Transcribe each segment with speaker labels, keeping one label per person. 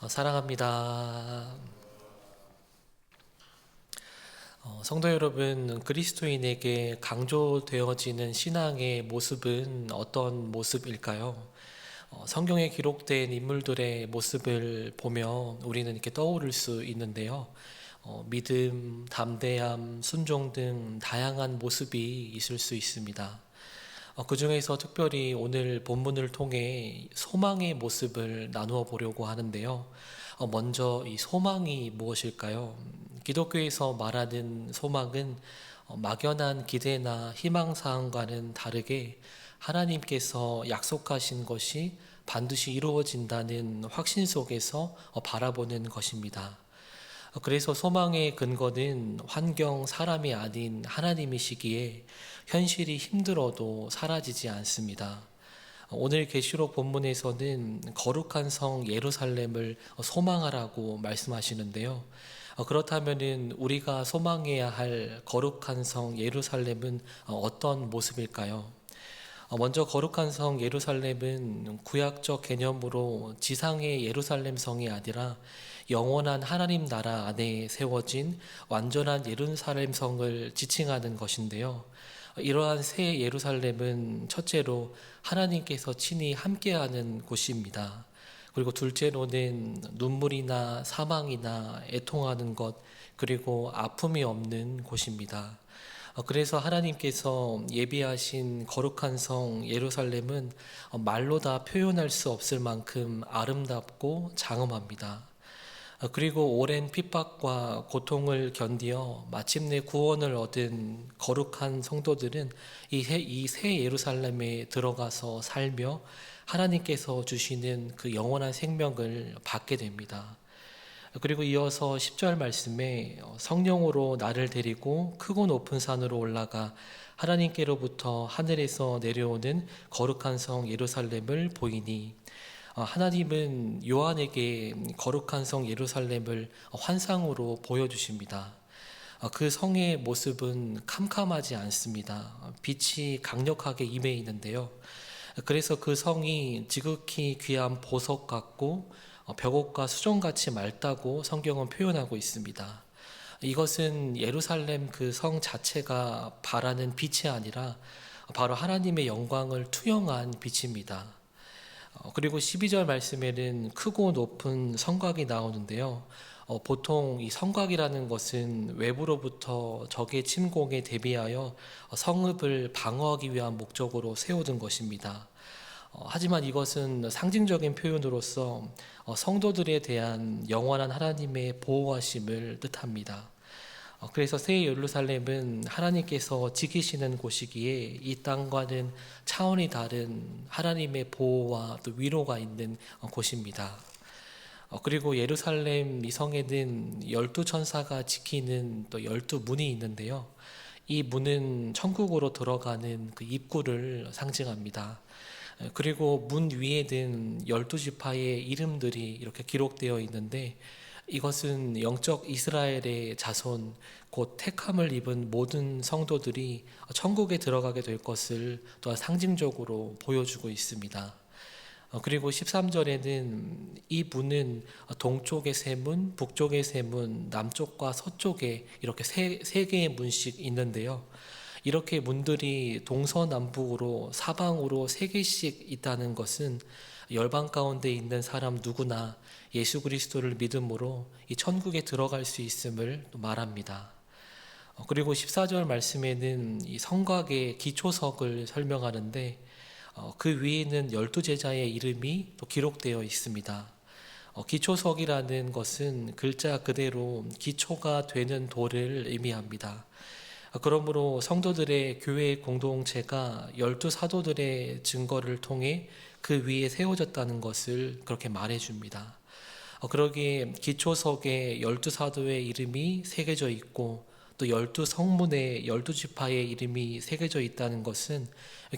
Speaker 1: 사랑합니다. 성도 여러분, 그리스도인에게 강조되어지는 신앙의 모습은 어떤 모습일까요? 성경에 기록된 인물들의 모습을 보며 우리는 이렇게 떠오를 수 있는데요. 믿음, 담대함, 순종 등 다양한 모습이 있을 수 있습니다. 그 중에서 특별히 오늘 본문을 통해 소망의 모습을 나누어 보려고 하는데요. 먼저 이 소망이 무엇일까요? 기독교에서 말하는 소망은 막연한 기대나 희망사항과는 다르게 하나님께서 약속하신 것이 반드시 이루어진다는 확신 속에서 바라보는 것입니다. 그래서 소망의 근거는 환경, 사람이 아닌 하나님이시기에 현실이 힘들어도 사라지지 않습니다. 오늘 계시록 본문에서는 거룩한 성 예루살렘을 소망하라고 말씀하시는데요. 그렇다면 우리가 소망해야 할 거룩한 성 예루살렘은 어떤 모습일까요? 먼저 거룩한 성 예루살렘은 구약적 개념으로 지상의 예루살렘 성이 아니라 영원한 하나님 나라 안에 세워진 완전한 예루살렘 성을 지칭하는 것인데요. 이러한 새 예루살렘은 첫째로 하나님께서 친히 함께하는 곳입니다. 그리고 둘째로는 눈물이나 사망이나 애통하는 것, 그리고 아픔이 없는 곳입니다. 그래서 하나님께서 예비하신 거룩한 성 예루살렘은 말로 다 표현할 수 없을 만큼 아름답고 장엄합니다. 그리고 오랜 핍박과 고통을 견디어 마침내 구원을 얻은 거룩한 성도들은 이 새 예루살렘에 들어가서 살며 하나님께서 주시는 그 영원한 생명을 받게 됩니다. 그리고 이어서 10절 말씀에 성령으로 나를 데리고 크고 높은 산으로 올라가 하나님께로부터 하늘에서 내려오는 거룩한 성 예루살렘을 보이니, 하나님은 요한에게 거룩한 성 예루살렘을 환상으로 보여주십니다. 그 성의 모습은 캄캄하지 않습니다. 빛이 강력하게 임해 있는데요. 그래서 그 성이 지극히 귀한 보석 같고 벽옥과 수정같이 맑다고 성경은 표현하고 있습니다. 이것은 예루살렘 그 성 자체가 발하는 빛이 아니라 바로 하나님의 영광을 투영한 빛입니다. 그리고 12절 말씀에는 크고 높은 성곽이 나오는데요. 보통 이 성곽이라는 것은 외부로부터 적의 침공에 대비하여 성읍을 방어하기 위한 목적으로 세워둔 것입니다. 하지만 이것은 상징적인 표현으로서 성도들에 대한 영원한 하나님의 보호하심을 뜻합니다. 그래서 새 예루살렘은 하나님께서 지키시는 곳이기에 이 땅과는 차원이 다른 하나님의 보호와 또 위로가 있는 곳입니다. 그리고 예루살렘 이 성에는 12천사가 지키는 또 12문이 있는데요. 이 문은 천국으로 들어가는 그 입구를 상징합니다. 그리고 문 위에는 12지파의 이름들이 이렇게 기록되어 있는데, 이것은 영적 이스라엘의 자손, 곧 택함을 입은 모든 성도들이 천국에 들어가게 될 것을 또한 상징적으로 보여주고 있습니다. 그리고 13절에는 이 문은 동쪽의 세 문, 북쪽의 세 문, 남쪽과 서쪽에 이렇게 세 개의 문씩 있는데요. 이렇게 문들이 동서남북으로 사방으로 세 개씩 있다는 것은 열방 가운데 있는 사람 누구나 예수 그리스도를 믿음으로 이 천국에 들어갈 수 있음을 말합니다. 그리고 14절 말씀에는 이 성곽의 기초석을 설명하는데, 그 위에는 12제자의 이름이 또 기록되어 있습니다. 기초석이라는 것은 글자 그대로 기초가 되는 돌을 의미합니다. 그러므로 성도들의 교회 공동체가 12사도들의 증거를 통해 그 위에 세워졌다는 것을 그렇게 말해줍니다. 그러기에 기초석에 12사도의 이름이 새겨져 있고 또 12성문에 12지파의 이름이 새겨져 있다는 것은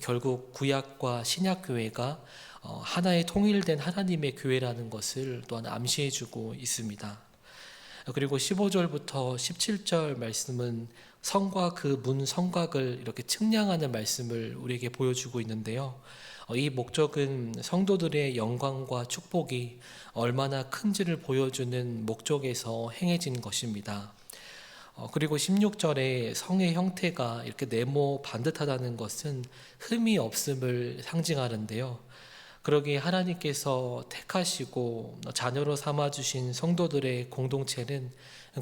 Speaker 1: 결국 구약과 신약 교회가 하나의 통일된 하나님의 교회라는 것을 또한 암시해주고 있습니다. 그리고 15절부터 17절 말씀은 성과 그 문 성곽을 이렇게 측량하는 말씀을 우리에게 보여주고 있는데요. 이 목적은 성도들의 영광과 축복이 얼마나 큰지를 보여주는 목적에서 행해진 것입니다. 그리고 16절에 성의 형태가 이렇게 네모 반듯하다는 것은 흠이 없음을 상징하는데요. 그러기에 하나님께서 택하시고 자녀로 삼아주신 성도들의 공동체는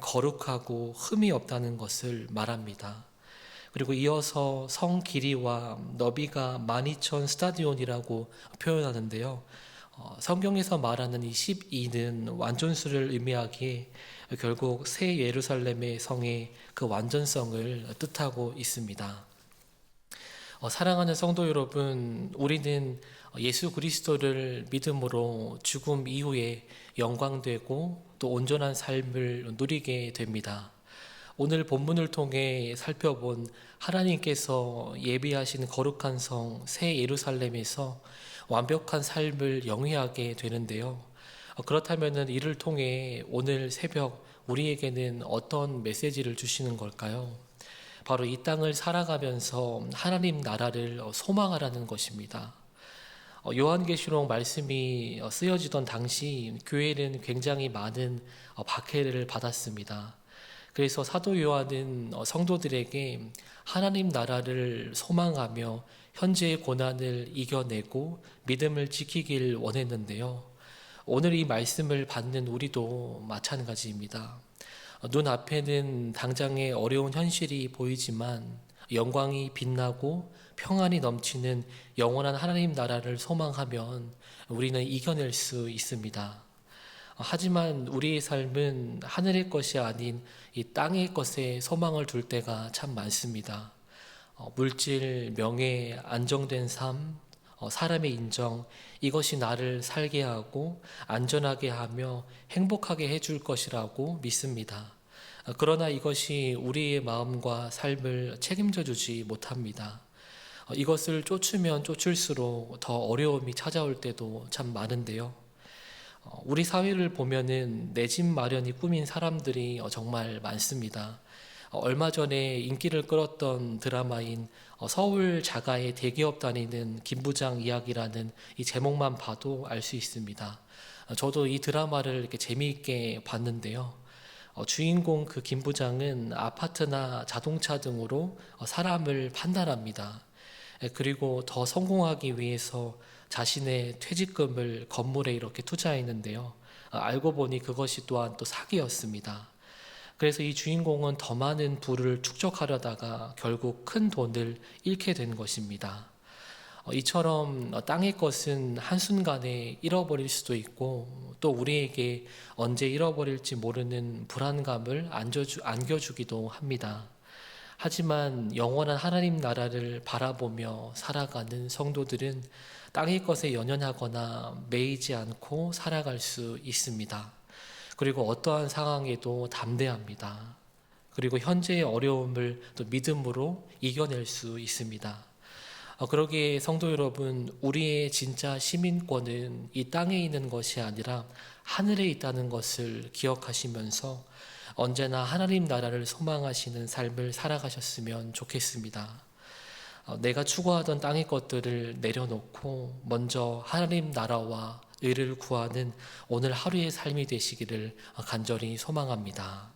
Speaker 1: 거룩하고 흠이 없다는 것을 말합니다. 그리고 이어서 성 길이와 너비가 12,000 스타디온이라고 표현하는데요. 성경에서 말하는 이 12는 완전수를 의미하기에 결국 새 예루살렘의 성의 그 완전성을 뜻하고 있습니다. 사랑하는 성도 여러분, 우리는 예수 그리스도를 믿음으로 죽음 이후에 영광되고 또 온전한 삶을 누리게 됩니다. 오늘 본문을 통해 살펴본 하나님께서 예비하신 거룩한 성 새 예루살렘에서 완벽한 삶을 영위하게 되는데요. 그렇다면 이를 통해 오늘 새벽 우리에게는 어떤 메시지를 주시는 걸까요? 바로 이 땅을 살아가면서 하나님 나라를 소망하라는 것입니다. 요한계시록 말씀이 쓰여지던 당시 교회는 굉장히 많은 박해를 받았습니다. 그래서 사도 요한은 성도들에게 하나님 나라를 소망하며 현재의 고난을 이겨내고 믿음을 지키길 원했는데요. 오늘 이 말씀을 받는 우리도 마찬가지입니다. 눈앞에는 당장의 어려운 현실이 보이지만 영광이 빛나고 평안이 넘치는 영원한 하나님 나라를 소망하면 우리는 이겨낼 수 있습니다. 하지만 우리의 삶은 하늘의 것이 아닌 이 땅의 것에 소망을 둘 때가 참 많습니다. 물질, 명예, 안정된 삶, 사람의 인정, 이것이 나를 살게 하고 안전하게 하며 행복하게 해줄 것이라고 믿습니다. 그러나 이것이 우리의 마음과 삶을 책임져 주지 못합니다. 이것을 쫓으면 쫓을수록 더 어려움이 찾아올 때도 참 많은데요. 우리 사회를 보면은 내 집 마련이 꿈인 사람들이 정말 많습니다. 얼마 전에 인기를 끌었던 드라마인 서울 자가의 대기업 다니는 김 부장 이야기라는 이 제목만 봐도 알 수 있습니다. 저도 이 드라마를 이렇게 재미있게 봤는데요. 주인공 그 김 부장은 아파트나 자동차 등으로 사람을 판단합니다. 그리고 더 성공하기 위해서 자신의 퇴직금을 건물에 이렇게 투자했는데요. 알고 보니 그것이 또한 또 사기였습니다. 그래서 이 주인공은 더 많은 부를 축적하려다가 결국 큰 돈을 잃게 된 것입니다. 이처럼 땅의 것은 한순간에 잃어버릴 수도 있고 또 우리에게 언제 잃어버릴지 모르는 불안감을 안겨주기도 합니다. 하지만 영원한 하나님 나라를 바라보며 살아가는 성도들은 땅의 것에 연연하거나 매이지 않고 살아갈 수 있습니다. 그리고 어떠한 상황에도 담대합니다. 그리고 현재의 어려움을 또 믿음으로 이겨낼 수 있습니다. 그러기에 성도 여러분, 우리의 진짜 시민권은 이 땅에 있는 것이 아니라 하늘에 있다는 것을 기억하시면서 언제나 하나님 나라를 소망하시는 삶을 살아가셨으면 좋겠습니다. 내가 추구하던 땅의 것들을 내려놓고 먼저 하나님 나라와 의를 구하는 오늘 하루의 삶이 되시기를 간절히 소망합니다.